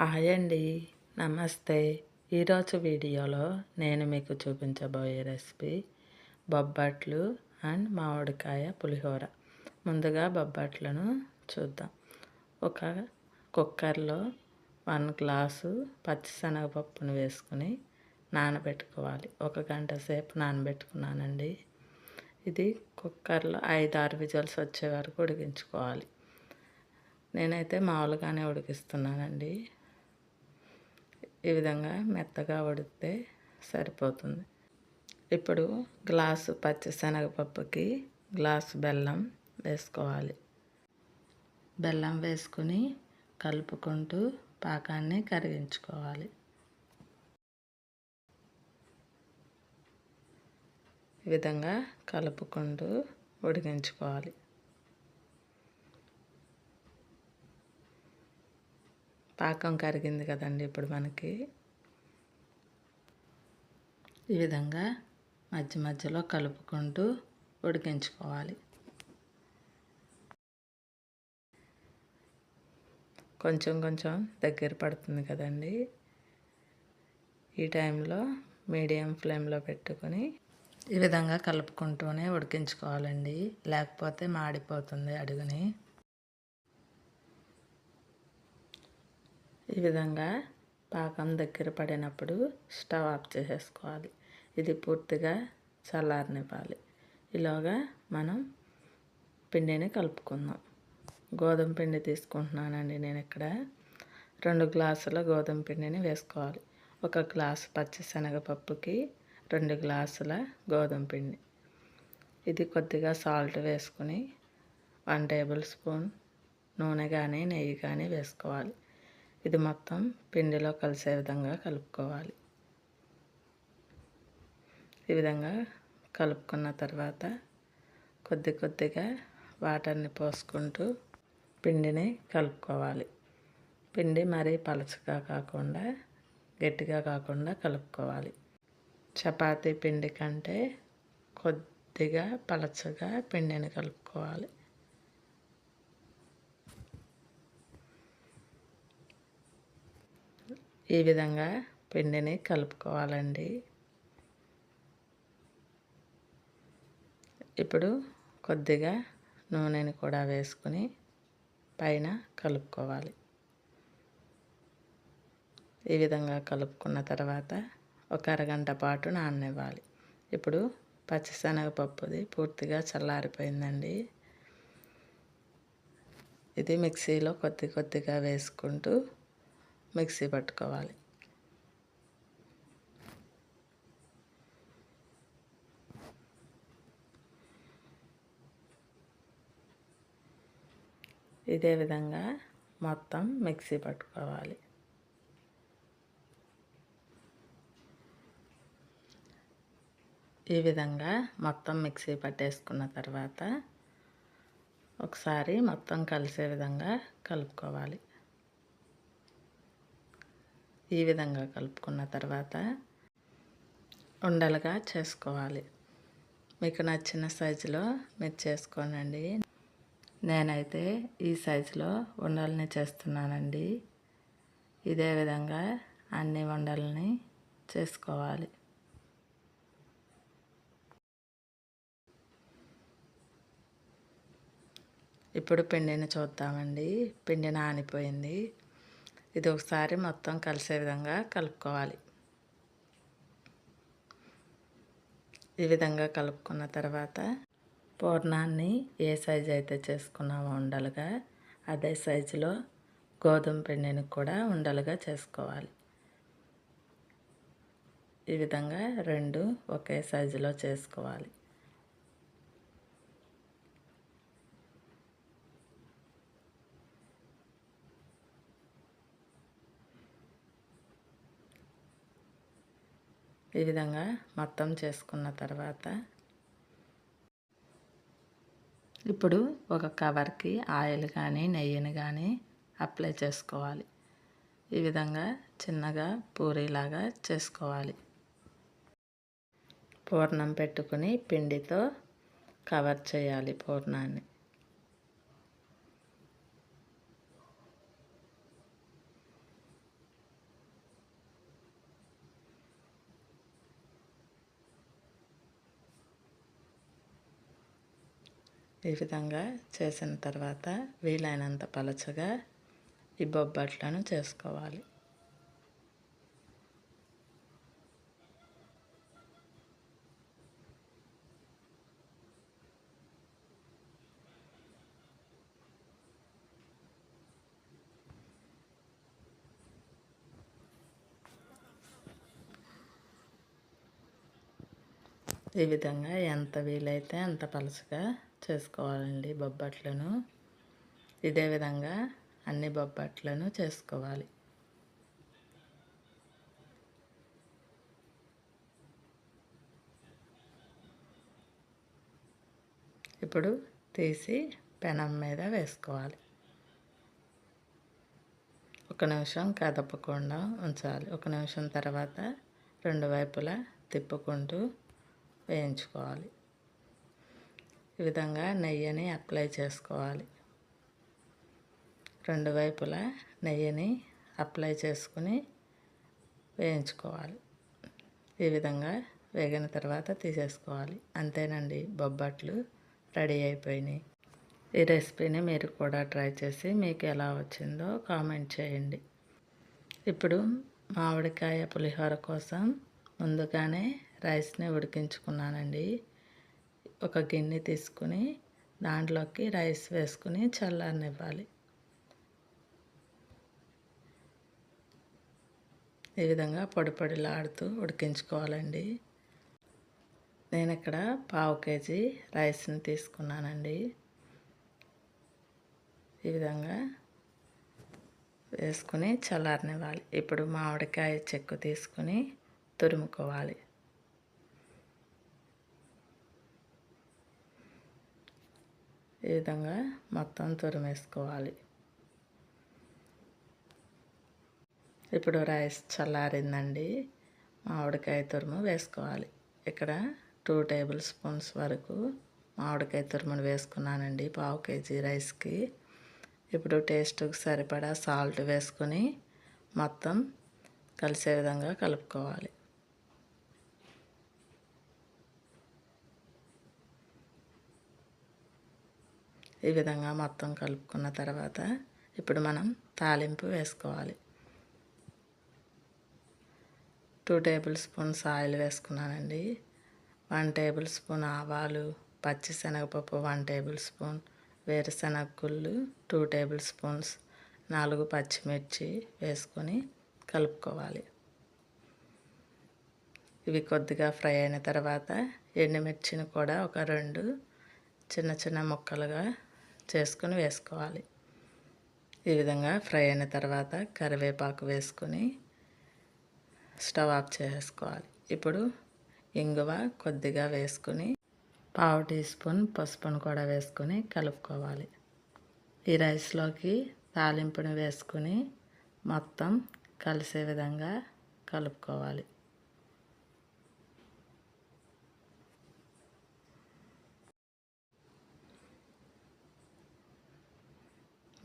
Hi అండి, నమస్తే. ఈరోజు వీడియోలో నేను మీకు చూపించబోయే రెసిపీ బొబ్బట్లు అండ్ మామిడికాయ పులిహోర. ముందుగా బొబ్బట్లను చూద్దాం. ఒక కుక్కర్లో 1 గ్లాసు పచ్చిశనగపప్పును వేసుకుని నానబెట్టుకోవాలి. 1 గంట సేపు నానబెట్టుకున్నానండి. ఇది కుక్కర్లో 5-6 విజిల్స్ వచ్చే వరకు ఉడికించుకోవాలి. నేనైతే మామూలుగానే ఉడికిస్తున్నానండి. ఈ విధంగా మెత్తగా ఉడికితే సరిపోతుంది. ఇప్పుడు గ్లాసు పచ్చిశనగపప్పుకి గ్లాసు బెల్లం వేసుకోవాలి. బెల్లం వేసుకుని కలుపుకుంటూ పాకాన్ని కరిగించుకోవాలి. ఈ విధంగా కలుపుకుంటూ ఉడికించుకోవాలి. పాకం కరిగింది కదండి. ఇప్పుడు మనకి ఈ విధంగా మధ్య మధ్యలో కలుపుకుంటూ ఉడికించుకోవాలి. కొంచెం కొంచెం దగ్గర పడుతుంది కదండి. ఈ టైంలో మీడియం ఫ్లేమ్లో పెట్టుకొని ఈ విధంగా కలుపుకుంటూనే ఉడికించుకోవాలండి, లేకపోతే మాడిపోతుంది అడుగుని. ఈ విధంగా పాకం దగ్గర పడినప్పుడు స్టవ్ ఆఫ్ చేసేసుకోవాలి. ఇది పూర్తిగా చల్లారనివ్వాలి. ఈలోగా మనం పిండిని కలుపుకుందాం. గోధుమ పిండి తీసుకుంటున్నానండి నేను ఇక్కడ. 2 గ్లాసుల గోధుమ పిండిని వేసుకోవాలి. 1 గ్లాసు పచ్చిశనగపప్పుకి 2 గ్లాసుల గోధుమ పిండి. ఇది కొద్దిగా సాల్ట్ వేసుకుని 1 టేబుల్ స్పూన్ నూనె కానీ నెయ్యి కానీ వేసుకోవాలి. ఇది మొత్తం పిండిలో కలిసే విధంగా కలుపుకోవాలి. ఈ విధంగా కలుపుకున్న తర్వాత కొద్ది కొద్దిగా వాటర్ని పోసుకుంటూ పిండిని కలుపుకోవాలి. పిండి మరీ పలచగా కాకుండా గట్టిగా కాకుండా కలుపుకోవాలి. చపాతీ పిండి కంటే కొద్దిగా పలచగా పిండిని కలుపుకోవాలి. ఈ విధంగా పిండిని కలుపుకోవాలండి. ఇప్పుడు కొద్దిగా నూనెని కూడా వేసుకుని పైన కలుపుకోవాలి. ఈ విధంగా కలుపుకున్న తర్వాత ఒక అరగంట పాటు నాననివ్వాలి. ఇప్పుడు పచ్చిశనగపప్పుది పూర్తిగా చల్లారిపోయిందండి. ఇది మిక్సీలో కొద్ది కొద్దిగా వేసుకుంటూ మిక్సీ పట్టుకోవాలి. ఇదే విధంగా మొత్తం మిక్సీ పట్టుకోవాలి. ఈ విధంగా మొత్తం మిక్సీ పట్టేసుకున్న తర్వాత ఒకసారి మొత్తం కలిసే విధంగా కలుపుకోవాలి. ఈ విధంగా కలుపుకున్న తర్వాత ఉండలుగా చేసుకోవాలి. మీకు నచ్చిన సైజులో మీరు చేసుకోనండి. నేనైతే ఈ సైజులో ఉండల్ని చేస్తున్నానండి. ఇదే విధంగా అన్ని ఉండల్ని చేసుకోవాలి. ఇప్పుడు పిండిని చూద్దామండి. పిండి నానిపోయింది. ఇది ఒకసారి మొత్తం కలిసే విధంగా కలుపుకోవాలి. ఈ విధంగా కలుపుకున్న తర్వాత పూర్ణాన్ని ఏ సైజు అయితే చేసుకున్నామో ఉండలుగా అదే సైజులో గోధుమ పిండిని కూడా ఉండలుగా చేసుకోవాలి. ఈ విధంగా 2 ఒకే సైజులో చేసుకోవాలి. ఈ విధంగా మొత్తం చేసుకున్న తర్వాత ఇప్పుడు ఒక కవర్కి ఆయిల్ కానీ నెయ్యిని కానీ అప్లై చేసుకోవాలి. ఈ విధంగా చిన్నగా పూరీలాగా చేసుకోవాలి. పూర్ణం పెట్టుకుని పిండితో కవర్ చేయాలి పూర్ణాన్ని. ఈ విధంగా చేసిన తర్వాత వీలైనంత పలచగా ఈ బొబ్బట్లను చేసుకోవాలి. ఈ విధంగా ఎంత వీలైతే అంత పలుచగా చేసుకోవాలండి బొబ్బట్లను. ఇదే విధంగా అన్ని బొబ్బట్లను చేసుకోవాలి. ఇప్పుడు తీసి పెనం మీద వేసుకోవాలి. ఒక నిమిషం కదపకుండా ఉంచాలి. ఒక నిమిషం తర్వాత రెండు వైపులా తిప్పుకుంటూ వేయించుకోవాలి. ఈ విధంగా నెయ్యిని అప్లై చేసుకోవాలి. రెండు వైపులా నెయ్యిని అప్లై చేసుకుని వేయించుకోవాలి. ఈ విధంగా వేగిన తర్వాత తీసేసుకోవాలి. అంతేనండి, బొబ్బట్లు రెడీ అయిపోయినాయి. ఈ రెసిపీని మీరు కూడా ట్రై చేసి మీకు ఎలా వచ్చిందో కామెంట్ చేయండి. ఇప్పుడు మామిడికాయ పులిహోర కోసం ముందుగానే రైస్ని ఉడికించుకున్నానండి. ఒక గిన్నె తీసుకుని దాంట్లోకి రైస్ వేసుకుని చల్లారనివ్వాలి. ఈ విధంగా పొడి పొడిలాడుతూ ఉడికించుకోవాలండి. నేను ఇక్కడ 1/2 కేజీ రైస్ని తీసుకున్నానండి. ఈ విధంగా వేసుకుని చల్లారనివ్వాలి. ఇప్పుడు మామిడికాయ చెక్కు తీసుకుని తురుముకోవాలి. ఈ విధంగా మొత్తం తురిమేసుకోవాలి. ఇప్పుడు రైస్ చల్లారిందండి. మామిడికాయ తురుము వేసుకోవాలి. ఇక్కడ 2 టేబుల్ స్పూన్స్ వరకు మామిడికాయ తురుమును వేసుకున్నానండి 1/2 కేజీ రైస్కి. ఇప్పుడు టేస్ట్కి సరిపడా సాల్ట్ వేసుకొని మొత్తం కలిసే విధంగా కలుపుకోవాలి. ఈ విధంగా మొత్తం కలుపుకున్న తర్వాత ఇప్పుడు మనం తాలింపు వేసుకోవాలి. 2 టేబుల్ స్పూన్స్ ఆయిల్ వేసుకున్నానండి. 1 టేబుల్ స్పూన్ ఆవాలు, పచ్చిశనగపప్పు 1 టేబుల్ స్పూన్, వేరుశనగ గుళ్ళు 2 టేబుల్ స్పూన్స్, 4 పచ్చిమిర్చి వేసుకొని కలుపుకోవాలి. ఇవి కొద్దిగా ఫ్రై అయిన తర్వాత ఎండుమిర్చిని కూడా ఒక 2 చిన్న చిన్న ముక్కలుగా చేసుకుని వేసుకోవాలి. ఈ విధంగా ఫ్రై అయిన తర్వాత కరివేపాకు వేసుకొని స్టవ్ ఆఫ్ చేసుకోవాలి. ఇప్పుడు ఇంగువ కొద్దిగా వేసుకొని 1/2 టీ స్పూన్ పసుపును కూడా వేసుకొని కలుపుకోవాలి. ఈ రైస్లోకి తాలింపుని వేసుకుని మొత్తం కలిసే విధంగా కలుపుకోవాలి.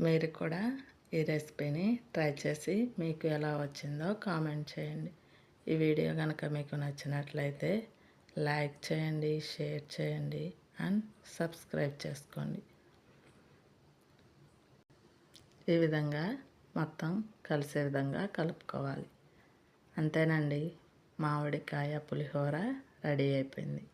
మీరు కూడా ఈ రెసిపీని ట్రై చేసి మీకు ఎలా వచ్చిందో కామెంట్ చేయండి. ఈ వీడియో కనుక మీకు నచ్చినట్లయితే లైక్ చేయండి, షేర్ చేయండి అండ్ సబ్స్క్రైబ్ చేసుకోండి. ఈ విధంగా మొత్తం కలిసే విధంగా కలుపుకోవాలి. అంతేనండి, మామిడికాయ పులిహోర రెడీ అయిపోయింది.